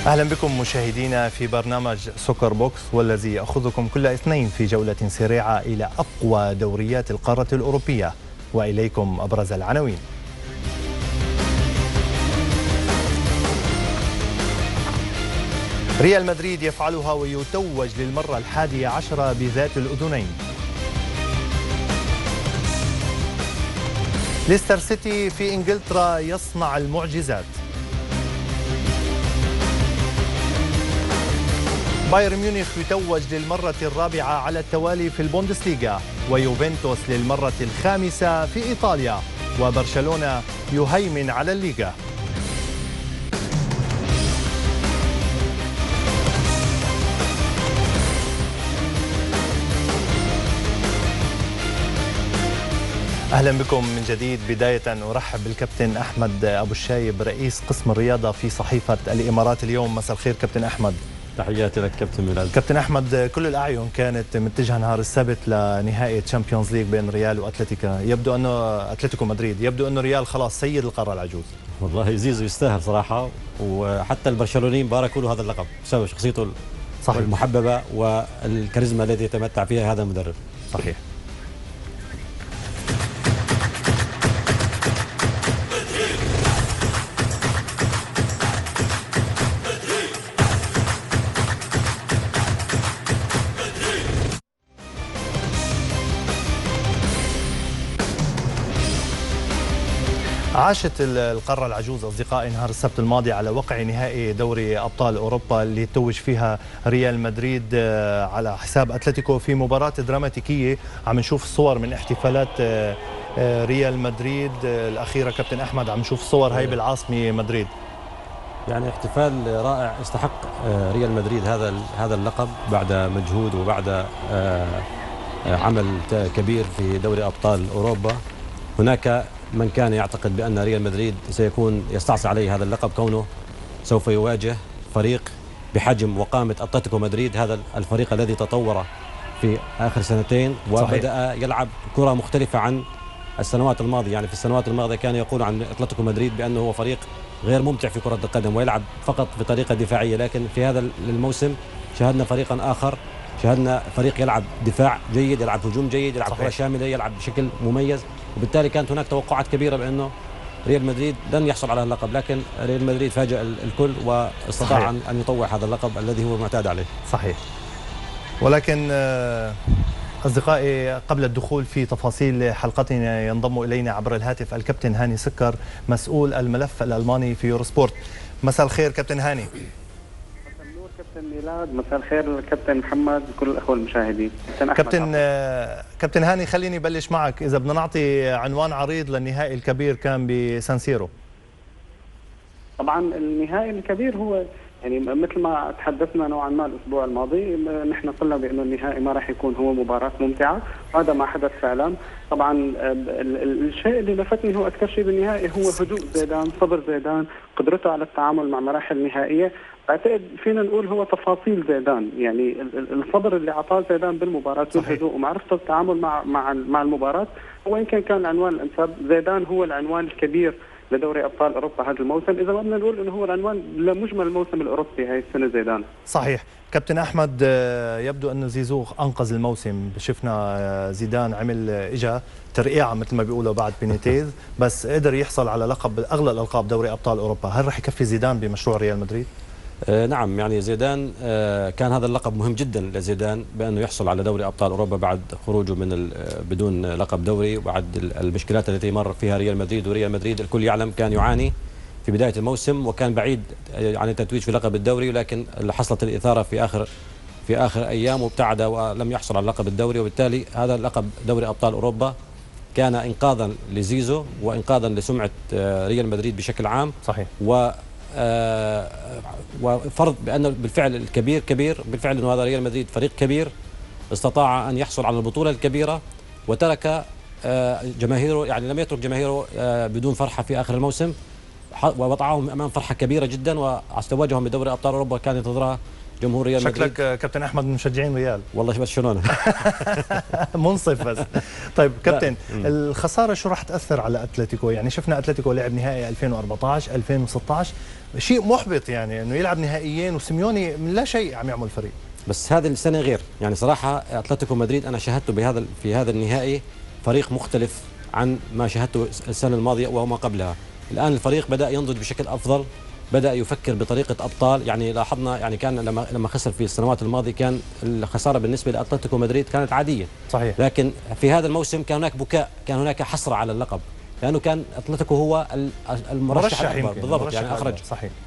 أهلا بكم مشاهدينا في برنامج سوكر بوكس، والذي يأخذكم كل اثنين في جولة سريعة إلى أقوى دوريات القارة الأوروبية. وإليكم أبرز العناوين. ريال مدريد يفعلها ويتوج للمرة 11 بذات الأذنين. ليستر سيتي في إنجلترا يصنع المعجزات. بايرن ميونخ يتوج للمرة الرابعة على التوالي في البوندسليغا، ويوفنتوس للمرة الخامسة في إيطاليا، وبرشلونة يهيمن على الليغا. أهلا بكم من جديد. بداية أرحب بالكابتن أحمد أبو الشايب رئيس قسم الرياضة في صحيفة الإمارات اليوم. مساء الخير كابتن أحمد. تحياتي لك كابتن ميلاد. كابتن أحمد، كل الأعين كانت متجهة نهار السبت لنهائي تشامبيونز ليج بين ريال وأتلتيكا. يبدو أنه أتلتيكو مدريد، يبدو أنه ريال خلاص سيد القارة العجوز. والله زيزو يستاهل صراحة، وحتى البرشلونيين باركوا له هذا اللقب بسبب شخصيته صحيح المحببة والكاريزما التي يتمتع فيها هذا المدرب. صحيح. عاشت القارة العجوز أصدقائي نهار السبت الماضي على وقع نهائي دوري أبطال أوروبا اللي توج فيها ريال مدريد على حساب أتلتيكو في مباراة دراماتيكية. عم نشوف صور من احتفالات ريال مدريد الأخيرة كابتن أحمد، عم نشوف صور هاي بالعاصمة مدريد. يعني احتفال رائع، استحق ريال مدريد هذا اللقب بعد مجهود وبعد عمل كبير في دوري أبطال أوروبا. هناك من كان يعتقد بأن ريال مدريد سيكون يستعصي عليه هذا اللقب، كونه سوف يواجه فريق بحجم وقامة أتلتيكو مدريد، هذا الفريق الذي تطور في آخر سنتين وبدأ يلعب كرة مختلفة عن السنوات الماضية. يعني في السنوات الماضية كان يقول عن أتلتيكو مدريد بأنه هو فريق غير ممتع في كرة القدم ويلعب فقط بطريقة دفاعية، لكن في هذا الموسم شاهدنا فريقا آخر، شاهدنا فريق يلعب دفاع جيد، يلعب هجوم جيد، يلعب كرة شاملة، يلعب بشكل مميز. وبالتالي كانت هناك توقعات كبيرة بأنه ريال مدريد لن يحصل على اللقب، لكن ريال مدريد فاجأ الكل واستطاع أن يطوع هذا اللقب الذي هو معتاد عليه. صحيح. ولكن أصدقائي، قبل الدخول في تفاصيل حلقتنا ينضم إلينا عبر الهاتف الكابتن هاني سكر، مسؤول الملف الألماني في يوروسبورت. مساء الخير كابتن هاني. كابتن ميلاد، مساء الخير الكابتن محمد، كل الأخوة المشاهدين. كابتن هاني، خليني بلش معك. إذا بدنا نعطي عنوان عريض للنهائي الكبير كان بسانسيرو. طبعا النهائي الكبير هو يعني مثل ما تحدثنا نوعا ما الأسبوع الماضي، نحن قلنا بأنه النهائي ما راح يكون هو مباراة ممتعة، هذا ما حدث فعلا. طبعا الشيء اللي لفتني هو أكثر شيء بالنهائي هو هدوء زيدان، صبر زيدان، قدرته على التعامل مع مراحل نهائية. بعتقد فينا نقول هو تفاصيل زيدان، يعني الصبر اللي اعطاه زيدان بالمباراه والهدوء ومعرفته التعامل مع المباراه هو يمكن كان العنوان الانسب. زيدان هو العنوان الكبير لدوري ابطال اوروبا هذا الموسم، اذا بدنا نقول انه هو العنوان لمجمل الموسم الاوروبي هاي السنه زيدان. صحيح. كابتن احمد، يبدو انه زيزو انقذ الموسم. شفنا زيدان عمل اجى ترقيعه مثل ما بيقولوا بعد بينيتيز، بس قدر يحصل على لقب اغلى الالقاب دوري ابطال اوروبا. هل راح يكفي زيدان بمشروع ريال مدريد؟ نعم، يعني زيدان كان هذا اللقب مهم جدا لزيدان بأنه يحصل على دوري أبطال أوروبا بعد خروجه من بدون لقب دوري، وبعد المشكلات التي مر فيها ريال مدريد. وريال مدريد الكل يعلم كان يعاني في بداية الموسم وكان بعيد عن التتويج في لقب الدوري، ولكن حصلت الإثارة في آخر أيام وابتعد ولم يحصل على لقب الدوري. وبالتالي هذا اللقب دوري أبطال أوروبا كان إنقاذا لزيزو وإنقاذا لسمعة ريال مدريد بشكل عام. صحيح. وفرض بأنه بالفعل الكبير كبير، بالفعل أنه هذا ريال مدريد فريق كبير استطاع أن يحصل على البطولة الكبيرة، وترك جماهيره، يعني لم يترك جماهيره بدون فرحة في آخر الموسم، ووضعهم أمام فرحة كبيرة جدا، واستواجهم بدوري أبطال أوروبا كان ينتظرها جمهور ريال مدريد. شكلك كابتن احمد من مشجعين ريال. والله برشلونه. منصف بس. طيب كابتن، الخساره شو راح تاثر على اتلتيكو؟ يعني شفنا اتلتيكو لعب نهائي 2014 2016، شيء محبط يعني انه يلعب نهائيين وسيميوني من لا شيء عم يعمل فريق. بس هذه السنه غير، يعني صراحه اتلتيكو مدريد انا شاهدته في هذا النهائي فريق مختلف عن ما شاهدته السنه الماضيه وما قبلها. الان الفريق بدا ينضج بشكل افضل، بدأ يفكر بطريقة أبطال. يعني لاحظنا يعني كان لما خسر في السنوات الماضية كان الخسارة بالنسبة لأتلتيكو مدريد كانت عادية. صحيح. لكن في هذا الموسم كان هناك بكاء، كان هناك حسرة على اللقب، لأنه كان أتلتيكو هو المرشح الأكبر بالضبط. يعني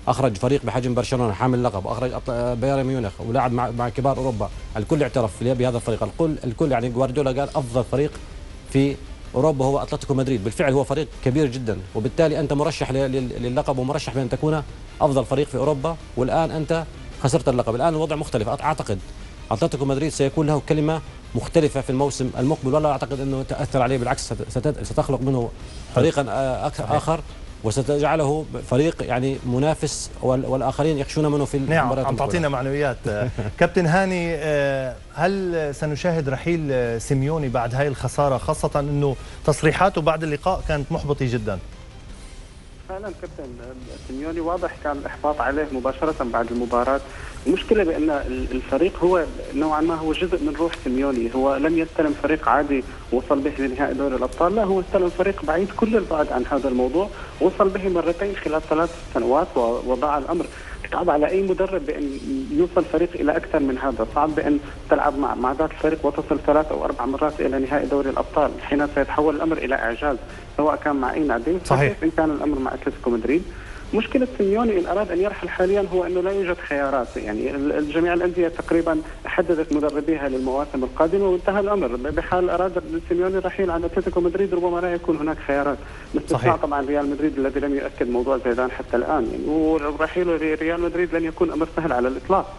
أخرج فريق بحجم برشلونة حامل اللقب، أخرج بايرن ميونخ ولعب مع كبار أوروبا. الكل اعترف بهذا الفريق، الكل يعني جوارديولا قال أفضل فريق في أوروبا هو أتلتيكو مدريد. بالفعل هو فريق كبير جدا، وبالتالي أنت مرشح للقب ومرشح بأن تكون أفضل فريق في أوروبا، والآن أنت خسرت اللقب. الآن الوضع مختلف. أعتقد أتلتيكو مدريد سيكون له كلمة مختلفة في الموسم المقبل، ولا أعتقد أنه تأثر عليه، بالعكس ستخلق منه فريقا آخر وستجعله فريق يعني منافس والآخرين يخشون منه في المباريات. نعم، عم تعطينا معنويات. كابتن هاني، هل سنشاهد رحيل سيميوني بعد هاي الخسارة، خاصة أنه تصريحاته بعد اللقاء كانت محبطة جدا؟ فعلا كابتن سيميوني واضح كان الإحباط عليه مباشرة بعد المباراة. المشكلة بأن الفريق هو نوعا ما هو جزء من روح سيميوني. هو لم يستلم فريق عادي وصل به لنهائي دوري الأبطال، لا، هو استلم فريق بعيد كل البعد عن هذا الموضوع، وصل به مرتين خلال 3 سنوات، وضاع الأمر. صعب على أي مدرب بأن يوصل فريق إلى أكثر من هذا. صعب بأن تلعب مع ذاك الفريق وتصل 3 أو 4 مرات إلى نهائي دوري الأبطال، حين سيتحول الأمر إلى إعجاز، سواء كان مع أي نادي. صحيح. إن كان الأمر مع أتلتيكو مدريد. مشكلة سيميوني إن أراد أن يرحل حاليا هو أنه لا يوجد خيارات. يعني جميع الأندية تقريبا حددت مدربيها للمواسم القادمة وانتهى الأمر. بحال أراد سيميوني الرحيل عن أتلتيكو مدريد ربما لا يكون هناك خيارات، باستثناء طبعا ريال مدريد الذي لم يؤكد موضوع زيدان حتى الآن. يعني والرحيل لريال مدريد لن يكون أمر سهل على الإطلاق.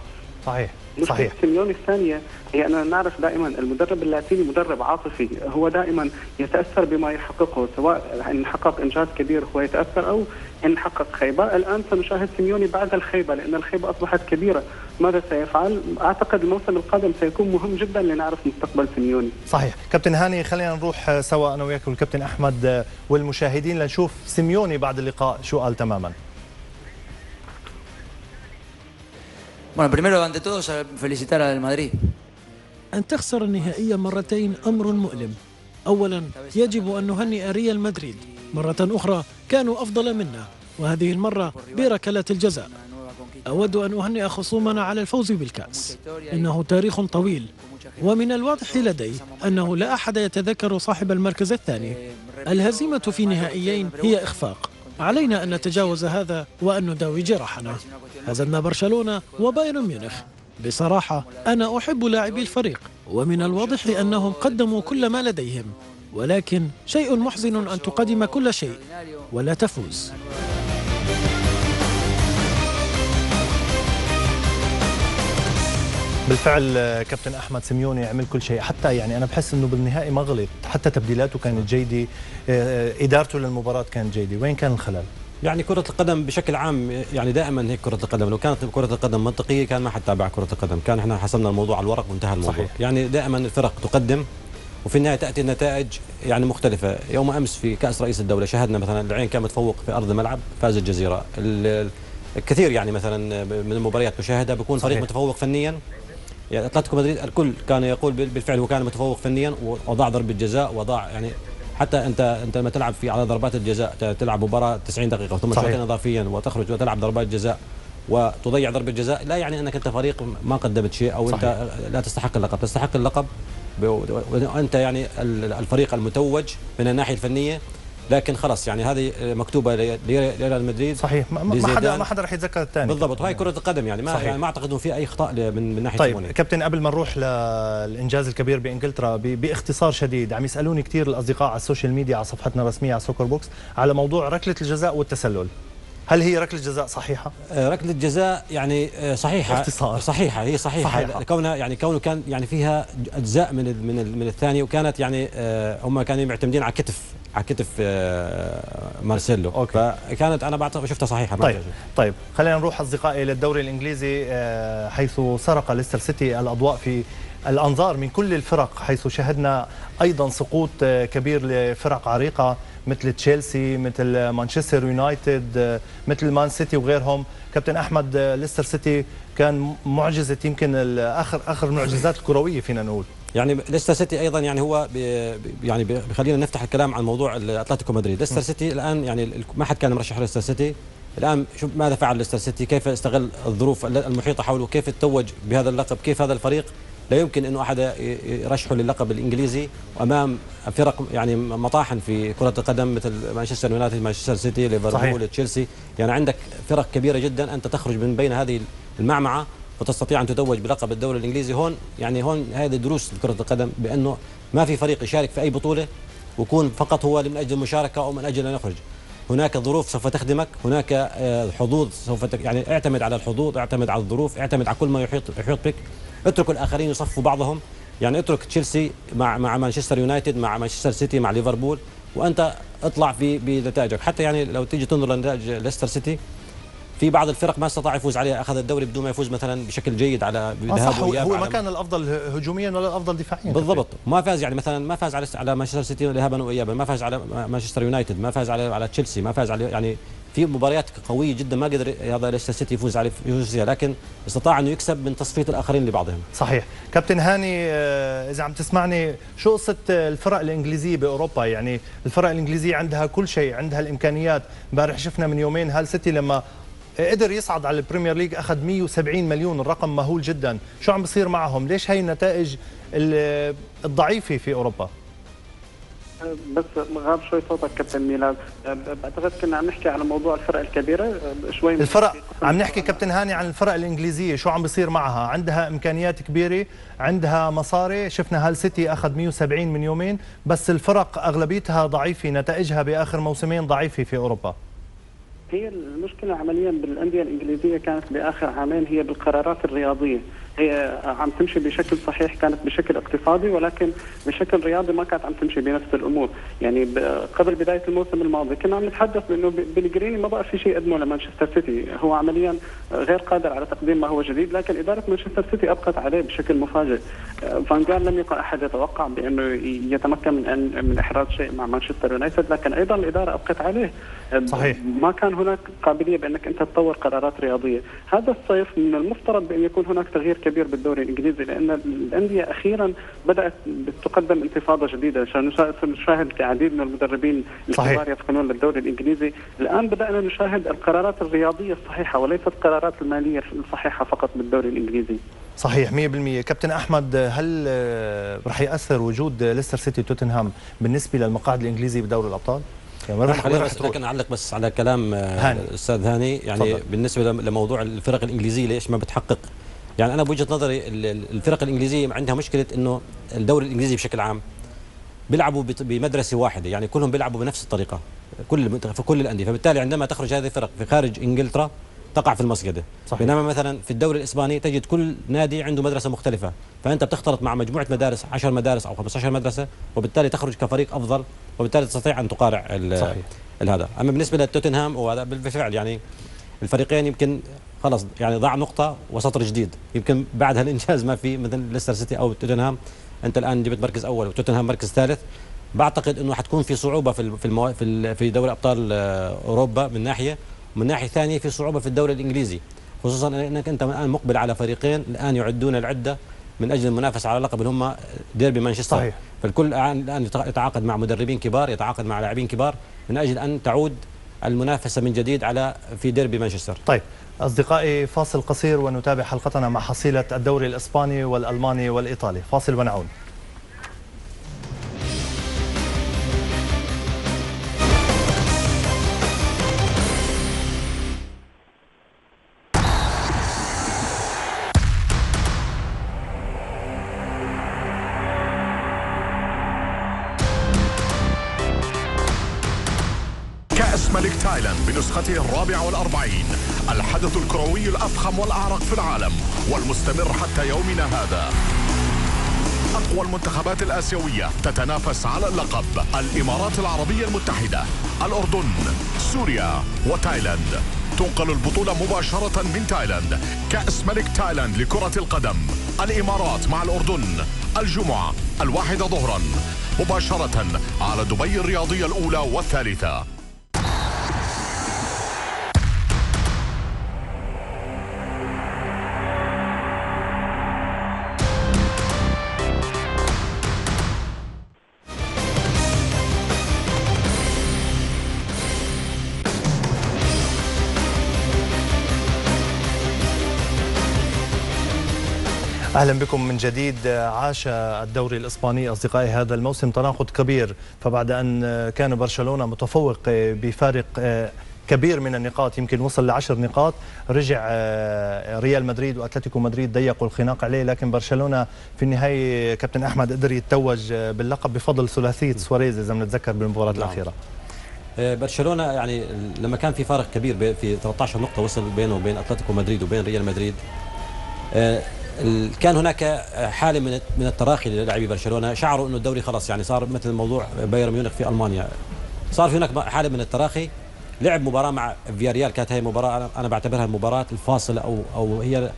صحيح. مشكلة سيميوني الثانية هي أننا نعرف دائما المدرب اللاتيني مدرب عاطفي، هو دائما يتأثر بما يحققه، سواء إن حقق إنجاز كبير هو يتأثر أو إن حقق خيبة. الآن سنشاهد سيميوني بعد الخيبة، لأن الخيبة أصبحت كبيرة. ماذا سيفعل؟ أعتقد الموسم القادم سيكون مهم جدا لنعرف مستقبل سيميوني. صحيح. كابتن هاني، خلينا نروح سوا أنا وياك والكابتن أحمد والمشاهدين لنشوف سيميوني بعد اللقاء شو قال تماما. Bueno, primero ante todo felicitar al Madrid. أن تخسر النهائية مرتين أمر مؤلم. أولا يجب أن نهنئ ريال مدريد، مرة أخرى كانوا أفضل منا، وهذه المرة بركلات الجزاء. أود أن أهنئ خصومنا على الفوز بالكأس، إنه تاريخ طويل، ومن الواضح لدي أنه لا أحد يتذكر صاحب المركز الثاني. الهزيمة في نهائيين هي إخفاق، علينا أن نتجاوز هذا وأن نداوي جراحنا. هزمنا برشلونة وبايرن ميونخ. بصراحة أنا أحب لاعبي الفريق، ومن الواضح أنهم قدموا كل ما لديهم، ولكن شيء محزن أن تقدم كل شيء ولا تفوز. بالفعل كابتن أحمد، سيميوني عمل كل شيء، حتى يعني أنا بحس أنه بالنهائي ما غلط، حتى تبديلاته كانت جيدة، إدارته للمباراة كانت جيدة. وين كان الخلل؟ يعني كرة القدم بشكل عام، يعني دائما هيك كرة القدم، لو كانت كرة القدم منطقية كان ما حد تابع كرة القدم، كان احنا حسمنا الموضوع على الورق وانتهى الموضوع. صحيح. يعني دائما الفرق تقدم وفي النهاية تأتي النتائج يعني مختلفة. يوم أمس في كأس رئيس الدولة شاهدنا مثلا العين كان متفوق في أرض الملعب، فاز الجزيرة. الكثير يعني مثلا من المباريات نشاهدها بيكون فريق متفوق فنيا. يعني اتلتيكو مدريد الكل كان يقول بالفعل هو كان متفوق فنيا وضاع ضربة جزاء وضاع، يعني حتى انت لما تلعب على ضربات الجزاء، تلعب مباراة 90 دقيقة ثم شوطين اضافيا وتخرج وتلعب ضربات جزاء وتضيع ضربة جزاء، لا يعني انك انت فريق ما قدمت شيء او صحيح. انت لا تستحق اللقب. تستحق اللقب وانت يعني الفريق المتوج من الناحية الفنية، لكن خلاص يعني هذه مكتوبه لريال مدريد. صحيح. ما حدا رح يتذكر الثاني بالضبط. وهي كره القدم يعني ما اعتقد انه في اي اخطاء من ناحيه طيب كابتن، قبل ما نروح للانجاز الكبير بانجلترا، باختصار شديد، عم يسالوني كثير الاصدقاء على السوشيال ميديا على صفحتنا الرسميه على سوكر بوكس على موضوع ركله الجزاء والتسلل. هل هي ركله جزاء صحيحه؟ ركله الجزاء يعني صحيحه. باختصار صحيحه، هي صحيحه. كونه كان يعني فيها اجزاء من الثاني، وكانت يعني هم كانوا معتمدين على على كتف مارسيلو. أوكي. فكانت انا بعتقد شفتها صحيحه. طيب خلينا نروح اصدقائي للدوري الانجليزي، حيث سرق ليستر سيتي الاضواء في الانظار من كل الفرق، حيث شهدنا ايضا سقوط كبير لفرق عريقه مثل تشيلسي، مثل مانشستر يونايتد، مثل مان سيتي وغيرهم. كابتن احمد، ليستر سيتي كان معجزه، يمكن اخر المعجزات الكرويه فينا نقول. يعني ليستر سيتي ايضا يعني هو يعني بخلينا نفتح الكلام عن موضوع الاتلتيكو مدريد. ليستر سيتي الان يعني ما حد كان مرشح ليستر سيتي، الان شوف ماذا فعل ليستر سيتي، كيف استغل الظروف المحيطه حوله، كيف تتوج بهذا اللقب، كيف هذا الفريق لا يمكن انه احد يرشحه للقب الانجليزي امام فرق يعني مطاحن في كره القدم مثل مانشستر يونايتد، مانشستر سيتي، ليفربول، تشيلسي. يعني عندك فرق كبيره جدا، انت تخرج من بين هذه المعمعه وتستطيع ان تتوج بلقب الدوري الانجليزي. هون هذه دروس لكره القدم، بانه ما في فريق يشارك في اي بطوله ويكون فقط هو من اجل المشاركه او من اجل ان يخرج. هناك ظروف سوف تخدمك، هناك حظوظ سوف يعني اعتمد على الحظوظ، اعتمد على الظروف، اعتمد على كل ما يحيط بك. اترك الاخرين يصفوا بعضهم، يعني اترك تشيلسي مع مانشستر يونايتد، مع مانشستر سيتي، مع ليفربول، وانت اطلع بنتائجك. حتى يعني لو تيجي تنظر لنتائج ليستر سيتي، في بعض الفرق ما استطاع يفوز عليها، اخذ الدوري بدون ما يفوز مثلا بشكل جيد على ذهاب واياب. هو ما كان الافضل هجوميا ولا الافضل دفاعيا بالضبط. ما فاز يعني مثلا ما فاز على مانشستر سيتي ذهابا وايابا، ما فاز على مانشستر يونايتد، ما فاز على تشيلسي، ما فاز على يعني في مباريات قويه جدا ما قدر هذا ليستر سيتي يفوز فيها، لكن استطاع انه يكسب من تصفيه الاخرين لبعضهم. صحيح. كابتن هاني، اذا عم تسمعني، شو قصه الفرق الانجليزيه باوروبا؟ يعني الفرق الانجليزيه عندها كل شيء، عندها الامكانيات. امبارح شفنا من يومين هال سيتي لما قدر يصعد على البريمير ليج اخذ 170 مليون، الرقم مهول جدا. شو عم بصير معهم؟ ليش هي النتائج الضعيفه في اوروبا؟ بس غاب شوي صوتك كابتن ميلاد. بعتقد كنا عم نحكي على موضوع الفرق الكبيره شوي. الفرق عم نحكي كابتن هاني عن الفرق الانجليزيه، شو عم بصير معها؟ عندها امكانيات كبيره، عندها مصاري. شفنا هال سيتي اخذ 170 من يومين، بس الفرق اغلبيتها ضعيفه، نتائجها باخر موسمين ضعيفه في اوروبا. هي المشكله عمليا بالانديه الانجليزيه كانت باخر عامين هي بالقرارات الرياضيه، هي عم تمشي بشكل صحيح، كانت بشكل اقتصادي، ولكن بشكل رياضي ما كانت عم تمشي بنفس الامور. يعني قبل بدايه الموسم الماضي كنا عم نتحدث بانه بلغريني ما بقى في شيء يقدمه لمانشستر سيتي، هو عمليا غير قادر على تقديم ما هو جديد، لكن اداره مانشستر سيتي ابقت عليه بشكل مفاجئ. فان جال لم يكن احد يتوقع بانه يتمكن من احراز شيء مع مانشستر يونايتد، لكن ايضا الاداره ابقت عليه. صحيح. ما كان هناك قابليه بانك انت تطور قرارات رياضيه. هذا الصيف من المفترض بان يكون هناك تغيير كبير بالدوري الانجليزي، لان الانديه اخيرا بدات تقدم انتفاضه جديده. نشاهد العديد من المدربين الكبار يدخلون للدوري الانجليزي. الان بدانا نشاهد القرارات الرياضيه الصحيحه وليست القرارات الماليه الصحيحه فقط بالدوري الانجليزي. صحيح 100%. كابتن احمد، هل رح ياثر وجود ليستر سيتي وتوتنهام بالنسبه للمقاعد الانجليزي بدوري الابطال؟ لكن اعلق بس على كلام الاستاذ هاني، يعني فضل. بالنسبه لموضوع الفرق الانجليزيه ليش ما بتحقق، يعني انا بوجهه نظري الفرق الانجليزيه عندها مشكله انه الدوري الانجليزي بشكل عام بيلعبوا بمدرسه واحده، يعني كلهم بيلعبوا بنفس الطريقه في كل الانديه، فبالتالي عندما تخرج هذه الفرق في خارج انجلترا تقع في المصيده. بينما مثلا في الدوري الاسباني تجد كل نادي عنده مدرسه مختلفه، فانت بتختلط مع مجموعه مدارس 10 مدارس او 15 مدرسه، وبالتالي تخرج كفريق افضل، وبالتالي تستطيع ان تقارع هذا. اما بالنسبه للتوتنهام وهذا بالفعل يعني الفريقين يمكن خلص يعني ضاع نقطه وسطر جديد، يمكن بعد هالانجاز ما في مثل ليستر سيتي او توتنهام. انت الان جبت مركز اول وتوتنهام مركز ثالث، بعتقد انه حتكون في صعوبه في دوري ابطال اوروبا من ناحيه، ومن ناحيه ثانيه في صعوبه في الدوري الانجليزي، خصوصا انك انت الان مقبل على فريقين الان يعدون العده من اجل المنافسه على لقب اللي هم ديربي مانشستر. صحيح. فالكل الان يتعاقد مع مدربين كبار، يتعاقد مع لاعبين كبار من اجل ان تعود المنافسه من جديد في ديربي مانشستر. طيب اصدقائي، فاصل قصير ونتابع حلقتنا مع حصيله الدوري الاسباني والالماني والايطالي. فاصل ونعود. ملك تايلاند بنسخته 44، الحدث الكروي 40 الكروي الأفخم والأعرق في العالم والمستمر حتى يومنا هذا. أقوى المنتخبات الآسيوية تتنافس على اللقب. الإمارات العربية المتحدة، الأردن، سوريا وتايلاند. تنقل البطولة مباشرة من تايلاند. كأس ملك تايلاند لكرة القدم، الإمارات مع الأردن الجمعة 1 ظهرا مباشرة على دبي الرياضية الأولى والثالثة. أهلا بكم من جديد. عاش الدوري الإسباني أصدقائي هذا الموسم تناقض كبير، فبعد أن كان برشلونة متفوق بفارق كبير من النقاط، يمكن وصل ل10 نقاط، رجع ريال مدريد وأتلتيكو مدريد ضيقوا الخناق عليه، لكن برشلونة في النهاية كابتن أحمد قدر يتوج باللقب بفضل ثلاثية سواريز إذا بنتذكر بالمباراة الأخيرة. برشلونة يعني لما كان في فارق كبير في 13 نقطة وصل بينه وبين أتلتيكو مدريد وبين ريال مدريد، كان هناك حالة من التراخي للاعبي برشلونة، شعروا انه الدوري خلاص يعني صار مثل موضوع بايرن ميونخ في المانيا، صار في هناك حالة من التراخي. لعب مباراة مع فياريال، كانت هي مباراة انا بعتبرها المباراة الفاصلة او هي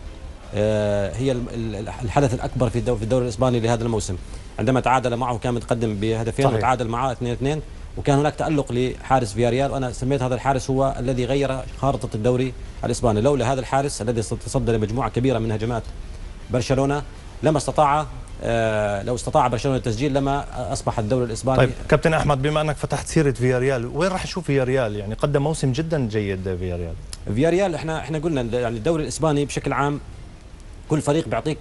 الحدث الاكبر في الدوري الاسباني لهذا الموسم، عندما تعادل معه كان متقدم بهدفين وتعادل معه 2-2، وكان هناك تألق لحارس فياريال، وانا سميت هذا الحارس هو الذي غير خارطة الدوري الاسباني. لولا هذا الحارس الذي تصدى لمجموعة كبيرة من هجمات برشلونة لو استطاع برشلونة التسجيل لما أصبح الدوري الإسباني. طيب كابتن أحمد، بما أنك فتحت سيرة فياريال، وين راح نشوف فياريال؟ يعني قدم موسم جدا جيد فياريال. احنا قلنا يعني الدوري الإسباني بشكل عام كل فريق بيعطيك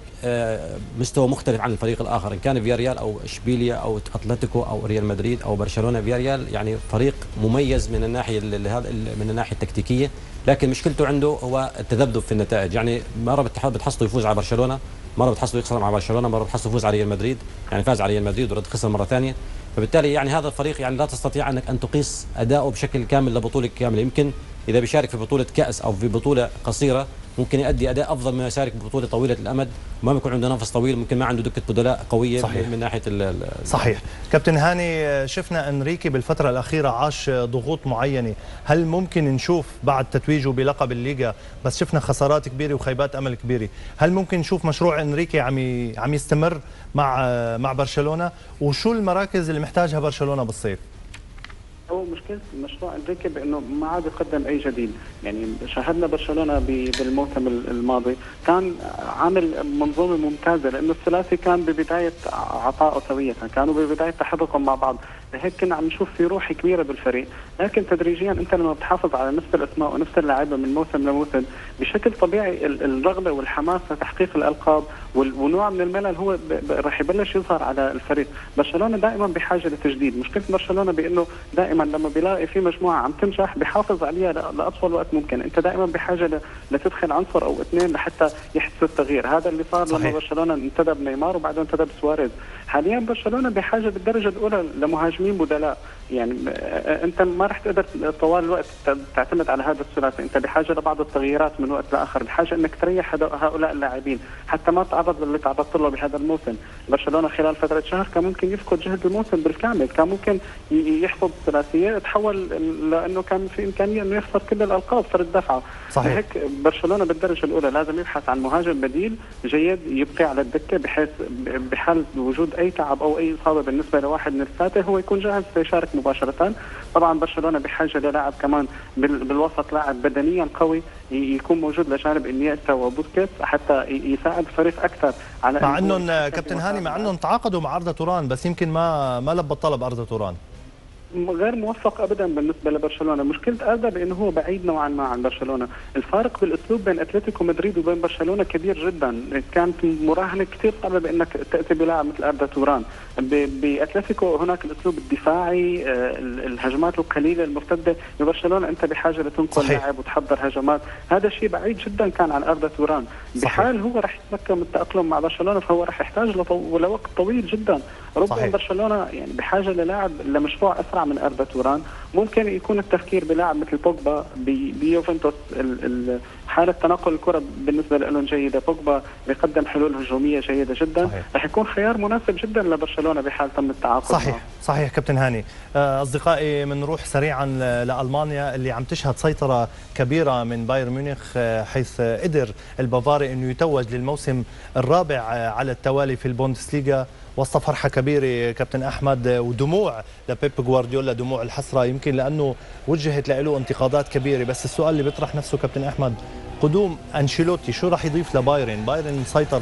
مستوى مختلف عن الفريق الآخر، إن كان فياريال أو إشبيليا أو أتلتيكو أو ريال مدريد أو برشلونة. فياريال يعني فريق مميز من الناحية التكتيكية، لكن مشكلته عنده هو التذبذب في النتائج، يعني مرة بتحصله يفوز على برشلونة، مرة بتحصله يخسر مع برشلونة، مرة بتحصله يفوز على ريال مدريد، يعني فاز على ريال مدريد ورد خسر مرة ثانية. فبالتالي يعني هذا الفريق يعني لا تستطيع انك ان تقيس اداؤه بشكل كامل لبطولة كاملة. يمكن اذا بيشارك في بطولة كأس او في بطولة قصيرة ممكن يؤدي اداء افضل مما يشارك ببطولة طويلة الامد، وما بيكون عنده نفس طويل، ممكن ما عنده دكة بدلاء قوية. صحيح. من ناحية صحيح. كابتن هاني، شفنا انريكي بالفترة الأخيرة عاش ضغوط معينة، هل ممكن نشوف بعد تتويجه بلقب الليغا، بس شفنا خسارات كبيرة وخيبات امل كبيرة، هل ممكن نشوف مشروع انريكي عم يستمر مع برشلونة؟ وشو المراكز اللي محتاجها برشلونة بالصيف؟ هو مشكلة مشروع انريكي بانه ما عاد يقدم اي جديد، يعني شاهدنا برشلونة بالموسم الماضي كان عامل منظومة ممتازة، لانه الثلاثي كان ببداية عطائه سوية، كانوا ببداية تحركهم مع بعض، لهيك كنا عم نشوف في روح كبيرة بالفريق، لكن تدريجيا انت لما بتحافظ على نفس الاسماء ونفس اللاعيبة من موسم لموسم بشكل طبيعي الرغبة والحماس لتحقيق الالقاب ونوع من الملل هو راح يبلش يظهر على الفريق. برشلونة دائما بحاجة لتجديد، مشكلة برشلونة بانه دائما لما بيلاقي في مجموعة عم تنجح بحافظ عليها لأطول وقت ممكن، انت دائما بحاجة لتدخل عنصر او اثنين لحتى يحدث التغيير. هذا اللي صار لما برشلونة انتدب نيمار وبعدين انتدب سواريز. حاليا برشلونة بحاجة بالدرجة الأولى لمهاجمين بدلاء، يعني انت ما رح تقدر طوال الوقت تعتمد على هذا الثلاثي، انت بحاجة لبعض التغييرات من وقت لآخر، بحاجة انك تريح هؤلاء اللاعبين حتى ما تعرض للي تعرضت له بهذا الموسم. برشلونة خلال فترة شهر كان ممكن يفقد جهد الموسم بالكامل، كان ممكن يحفظ ثلاثية تحول لانه كان في امكانية انه يخسر كل الالقاب فرد دفعه. صحيح. هيك برشلونة بالدرجة الأولى لازم يبحث عن مهاجم بديل جيد يبقي على الدكة، بحيث بحال وجود أي تعب أو أي إصابة بالنسبة لواحد من الثلاثة هو يكون جاهز ليشارك مباشرة. طبعا برشلونة بحاجة للاعب كمان بالوسط، لاعب بدنيا قوي يكون موجود لجانب إنيستا وبوسكيتس حتى يساعد الفريق أكثر. على مع أنهم كابتن هاني مع أنهم تعاقدوا مع أردا توران، بس يمكن ما لبى الطلب أردا توران، غير موفق ابدا بالنسبه لبرشلونه. مشكله اردا بانه هو بعيد نوعا ما عن برشلونه، الفارق بالاسلوب بين اتلتيكو مدريد وبين برشلونه كبير جدا، كانت مراهنه كثير صعبه بانك تاتي بلاعب مثل اردا توران. باتلتيكو هناك الاسلوب الدفاعي، الهجمات القليله المرتده، ببرشلونه انت بحاجه لتنقل لاعب وتحضر هجمات، هذا الشيء بعيد جدا كان عن اردا توران. بحال هو راح يتمكن من التاقلم مع برشلونه فهو راح يحتاج لوقت طويل جدا. ربما برشلونه يعني بحاجه للاعب لمشروع اسرع من أردا توران، ممكن يكون التفكير بلاعب مثل بوجبا بيوفنتوس. حالة تنقل الكرة بالنسبة لهم جيدة، بوجبا بيقدم حلول هجومية جيدة جدا، رح يكون خيار مناسب جدا لبرشلونة بحال تم التعاقد. صحيح كابتن هاني. أصدقائي بنروح سريعا لألمانيا اللي عم تشهد سيطرة كبيرة من بايرن ميونخ، حيث قدر البافاري أنه يتوج للموسم الرابع على التوالي في البوندسليغا وسط فرحة كبيرة كابتن أحمد، ودموع لبيب غوارديولا، دموع الحسرة، يمكن لأنه وجهت له انتقادات كبيرة. بس السؤال اللي بيطرح نفسه كابتن أحمد، قدوم أنشيلوتي شو راح يضيف لبايرن؟ بايرن مسيطر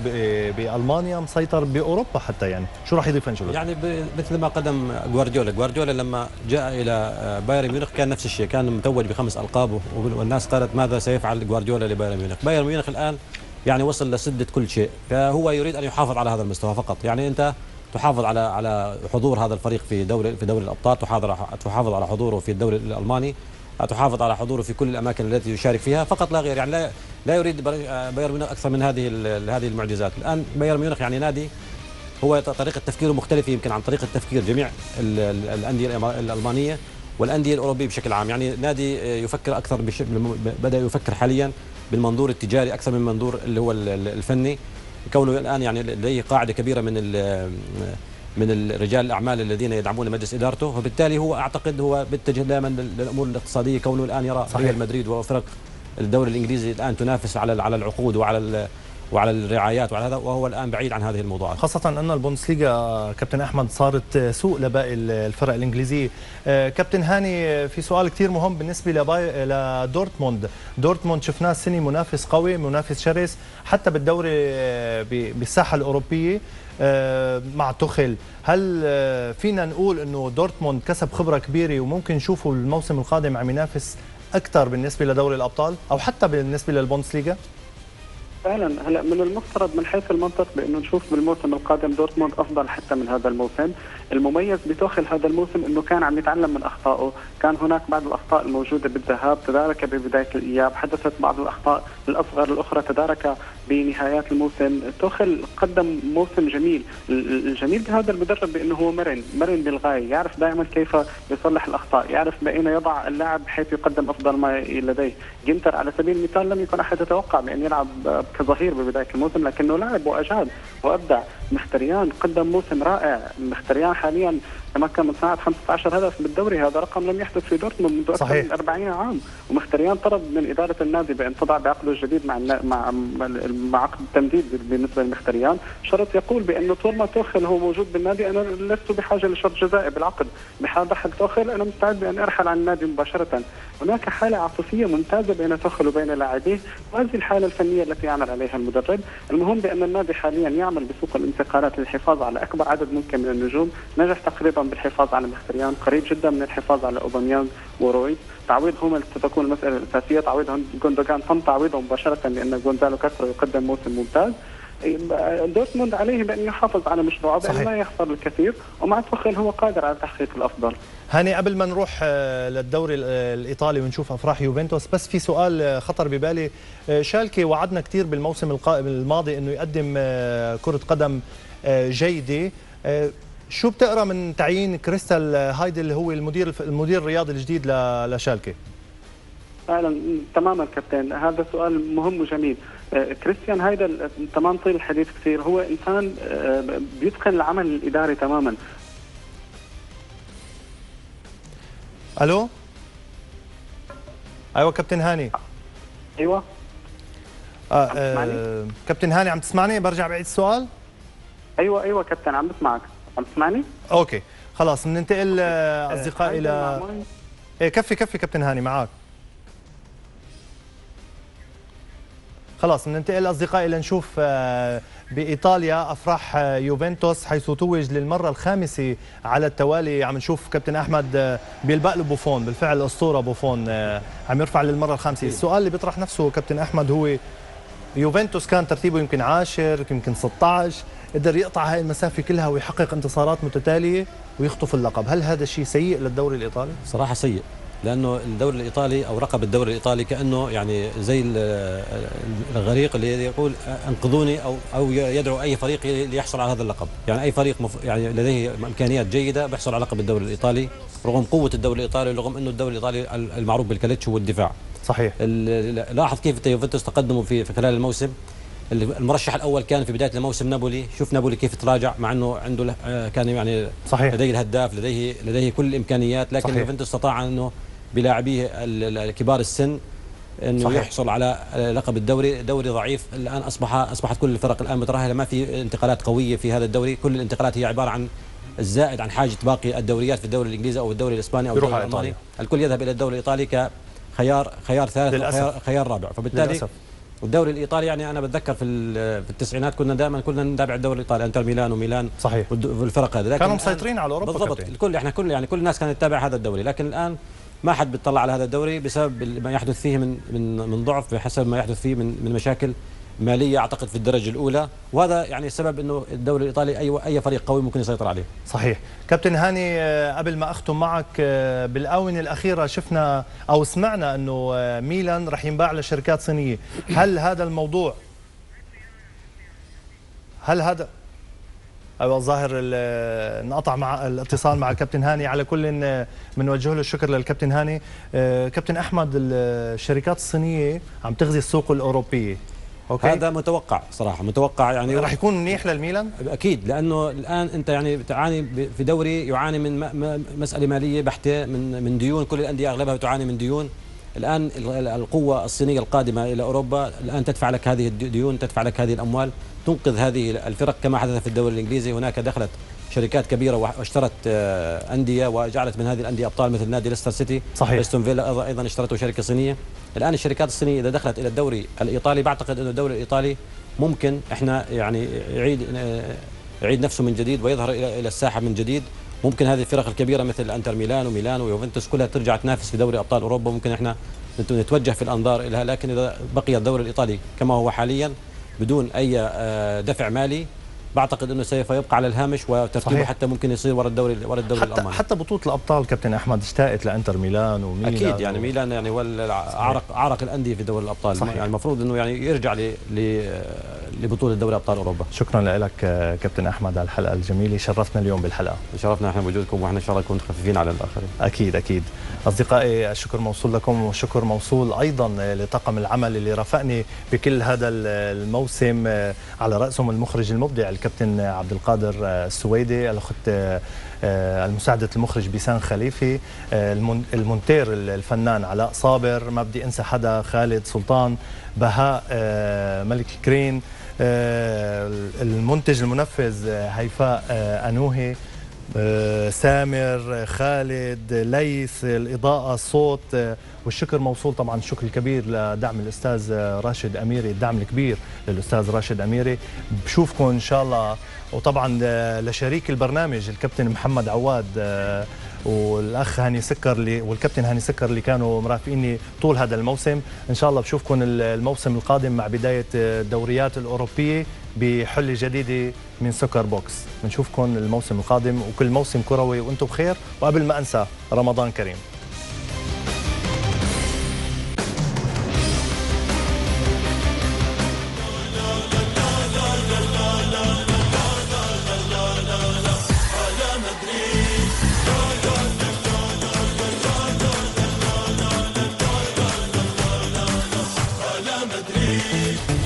بألمانيا، مسيطر بأوروبا حتى، يعني شو راح يضيف أنشيلوتي؟ يعني مثل ما قدم غوارديولا لما جاء إلى بايرن ميونخ كان نفس الشيء، كان متوج ب5 ألقاب، والناس قالت ماذا سيفعل غوارديولا لبايرن ميونخ. بايرن ميونخ الآن يعني وصل لسدة كل شيء، فهو يريد أن يحافظ على هذا المستوى فقط. يعني أنت تحافظ على حضور هذا الفريق في دوري الأبطال، تحافظ على حضوره في الدوري الألماني، تحافظ على حضوره في كل الأماكن التي يشارك فيها فقط لا غير. يعني لا يريد بايرن ميونخ أكثر من هذه المعجزات. الآن بايرن ميونخ يعني نادي هو طريقة تفكيره مختلفة يمكن عن طريقة تفكير جميع الأندية الألمانية والأندية الأوروبية بشكل عام. يعني نادي يفكر أكثر بدأ يفكر حاليا بالمنظور التجاري أكثر من المنظور اللي هو الفني، كونه الآن يعني لديه قاعدة كبيرة من رجال الأعمال الذين يدعمون مجلس إدارته، وبالتالي هو أعتقد هو بيتجه دائما للأمور الاقتصادية، كونه الآن يرى ريال مدريد وفرق الدوري الإنجليزي الآن تنافس على العقود وعلى الرعايات وعلى هذا، وهو الآن بعيد عن هذه الموضوعات. خاصة أن البوندسليغا كابتن أحمد صارت سوق لباقي الفرق الإنجليزية. كابتن هاني، في سؤال كتير مهم بالنسبة لدورتموند. دورتموند شفناه السنة منافس قوي، منافس شرس حتى بالدوري بالساحة الأوروبية مع توخيل. هل فينا نقول أنه دورتموند كسب خبرة كبيرة وممكن نشوفه الموسم القادم عم ينافس أكثر بالنسبة لدوري الأبطال أو حتى بالنسبة للبوندسليغا؟ فعلا هلا من المفترض من حيث المنطق بانه نشوف بالموسم القادم دورتموند افضل حتى من هذا الموسم. المميز بتوخل هذا الموسم انه كان عم يتعلم من اخطائه، كان هناك بعض الاخطاء الموجوده بالذهاب تدارك ببدايه الاياب، حدثت بعض الاخطاء الاصغر الاخرى تدارك بنهايات الموسم. توخل قدم موسم جميل. الجميل بهذا المدرب بانه هو مرن بالغايه، يعرف دائما كيف يصلح الاخطاء، يعرف بأين يضع اللاعب بحيث يقدم افضل ما لديه. جنتر على سبيل المثال لم يكن احد يتوقع بان يلعب كظهير ببدايه الموسم، لكنه لعب واجاد وابدع. مختريان قدم موسم رائع. مختريان حاليا تمكن من صناعه 15 هدف بالدوري، هذا رقم لم يحدث في دورتموند منذ اكثر من 40 عام. ومختريان طلب من اداره النادي بان تضع بعقده الجديد مع عقد التمديد بالنسبه لمختريان، شرط يقول بانه طول ما توخل هو موجود بالنادي انا لست بحاجه لشرط جزائي بالعقد، بحال رحل توخل انا مستعد بان ارحل عن النادي مباشره. هناك حاله عاطفيه ممتازه بين توخل وبين لاعبيه، وهذه الحاله الفنيه التي يعمل عليها المدرب. المهم بان النادي حاليا يعمل بسوق الانتقالات للحفاظ على اكبر عدد ممكن من النجوم، نجح تقريبا بالحفاظ على مختريان، قريب جدا من الحفاظ على اوباميانغ ورويس. تعويضهم ستكون المساله الاساسيه، تعويضهم جوندوغان تم تعويضه مباشره لان جونزالو كاسترو يقدم موسم ممتاز. دورتموند عليه بان يحافظ على مشروعه بان لا يخسر الكثير، ومع توخيل هو قادر على تحقيق الافضل. هاني، قبل ما نروح للدوري الايطالي ونشوف افراح يوفنتوس، بس في سؤال خطر ببالي. شالكي وعدنا كثير بالموسم الماضي انه يقدم كرة قدم جيدة. شو بتقرا من تعيين كريستال هايدل اللي هو المدير الرياضي الجديد لشالكي؟ فعلا تماما كابتن، هذا سؤال مهم وجميل. كريستيان هايدل تمام طيل الحديث كثير، هو انسان بيتقن العمل الاداري تماما. الو، ايوه كابتن هاني. ايوه كابتن هاني عم تسمعني؟ برجع بعيد السؤال. ايوه كابتن عم بسمعك، عم تسمعني؟ اوكي خلاص، بننتقل اصدقائي كفي كابتن هاني معك. خلاص بننتقل اصدقائي لنشوف بايطاليا افراح يوفنتوس، حيث توج للمره الخامسه على التوالي. عم نشوف كابتن احمد بيلبق له بوفون، بالفعل الاسطوره بوفون عم يرفع للمره الخامسه. السؤال اللي بيطرح نفسه كابتن احمد هو يوفنتوس كان ترتيبه يمكن 10 يمكن 16، قدر يقطع هاي المسافه كلها ويحقق انتصارات متتاليه ويخطف اللقب. هل هذا الشيء سيء للدوري الايطالي؟ صراحه سيء، لأنه الدوري الإيطالي أو لقب الدوري الإيطالي كأنه يعني زي الغريق اللي يقول أنقذوني أو يدعو أي فريق ليحصل على هذا اللقب. يعني أي فريق يعني لديه إمكانيات جيدة بيحصل على لقب الدوري الإيطالي رغم قوة الدوري الإيطالي، رغم أنه الدوري الإيطالي المعروف بالكالتش والدفاع. صحيح. لاحظ كيف يوفنتوس تقدموا في خلال الموسم. المرشح الاول كان في بدايه الموسم نابولي، شوف نابولي كيف تراجع مع انه عنده كان يعني صحيح. لديه الهداف، لديه كل الامكانيات، لكن يوفنتوس استطاع انه بلاعبيه الكبار السن انه صحيح. يحصل على لقب الدوري. دوري ضعيف الان اصبحت كل الفرق الان متراهله، ما في انتقالات قويه في هذا الدوري، كل الانتقالات هي عباره عن الزائد عن حاجه باقي الدوريات في الدوري الانجليزي او الدوري الاسباني او الدوري الالماني. الكل يذهب الى الدوري الايطالي كخيار ثالث خيار رابع. فبالتالي للأسف. والدوري الايطالي يعني انا بتذكر في التسعينات كنا دائما نتابع الدوري الايطالي، انتر ميلان وميلان صحيح والفرق هذه، كانوا مسيطرين على اوروبا بالضبط. كل الناس كانت تتابع هذا الدوري، لكن الان ما حد بيطلع على هذا الدوري بسبب ما يحدث فيه من ضعف، بحسب ما يحدث فيه من مشاكل ماليه اعتقد في الدرجه الاولى، وهذا يعني السبب انه الدوري الايطالي اي فريق قوي ممكن يسيطر عليه. صحيح. كابتن هاني، قبل ما اختم معك، بالاونه الاخيره شفنا او سمعنا انه ميلان رح ينباع لشركات صينيه، هل هذا الموضوع ايوه الظاهر انقطع مع الاتصال مع الكابتن هاني. على كل بنوجه له الشكر للكابتن هاني. كابتن احمد، الشركات الصينيه عم تغزي السوق الاوروبيه، أوكي. هذا متوقع صراحه، متوقع يعني راح يكون منيح للميلان اكيد، لانه الان انت يعني تعاني في دوري يعاني من مساله ماليه بحته، من ديون، كل الانديه اغلبها تعاني من ديون. الان القوه الصينية القادمه الى اوروبا الان تدفع لك هذه الديون، تدفع لك هذه الاموال، تنقذ هذه الفرق كما حدث في الدوري الانجليزي. هناك دخلت شركات كبيره واشترت انديه وجعلت من هذه الانديه ابطال، مثل نادي ليستر سيتي. صحيح. استون فيلا ايضا اشترته شركه صينيه. الان الشركات الصينيه اذا دخلت الى الدوري الايطالي، بعتقد انه الدوري الايطالي ممكن احنا يعني يعيد نفسه من جديد ويظهر الى الساحه من جديد. ممكن هذه الفرق الكبيره مثل انتر ميلان وميلان ويوفنتوس كلها ترجع تنافس في دوري ابطال اوروبا، ممكن احنا نتوجه في الانظار اليها. لكن اذا بقي الدوري الايطالي كما هو حاليا بدون اي دفع مالي، بعتقد انه سوف يبقى على الهامش، وترتيبه حتى ممكن يصير ورا الدوري الالماني. حتى بطوله الابطال كابتن احمد اشتاقت لانتر ميلان وميلان اكيد، يعني ميلان يعني هو عرق الانديه في دوري الابطال. صحيح. يعني المفروض انه يعني يرجع لبطوله دوري ابطال اوروبا. شكرا لك كابتن احمد على الحلقه الجميله، شرفتنا اليوم بالحلقه. شرفنا احنا بوجودكم، واحنا ان شاء الله نكون خفيفين على الاخرين. اكيد اصدقائي، الشكر موصول لكم، والشكر موصول ايضا لطاقم العمل اللي رافقني بكل هذا الموسم، على راسهم المخرج المبدع الكابتن عبد القادر السويدي، الاخت المساعدة المخرج بيسان خليفي، المونتير الفنان علاء صابر، ما بدي انسى حدا، خالد سلطان، بهاء ملك كرين، المنتج المنفذ هيفاء أنوهي، سامر، خالد، ليث، الإضاءة، الصوت. والشكر موصول طبعا الشكر الكبير لدعم الأستاذ راشد أميري، الدعم الكبير للأستاذ راشد أميري. بشوفكم إن شاء الله. وطبعا لشريك البرنامج الكابتن محمد عواد والاخ هاني سكر والكابتن هاني سكر اللي كانوا مرافقيني طول هذا الموسم. ان شاء الله بشوفكم الموسم القادم مع بدايه الدوريات الاوروبيه بحله جديده من سكر بوكس. بنشوفكم الموسم القادم، وكل موسم كروي وانتم بخير. وقبل ما انسى، رمضان كريم. Madrid.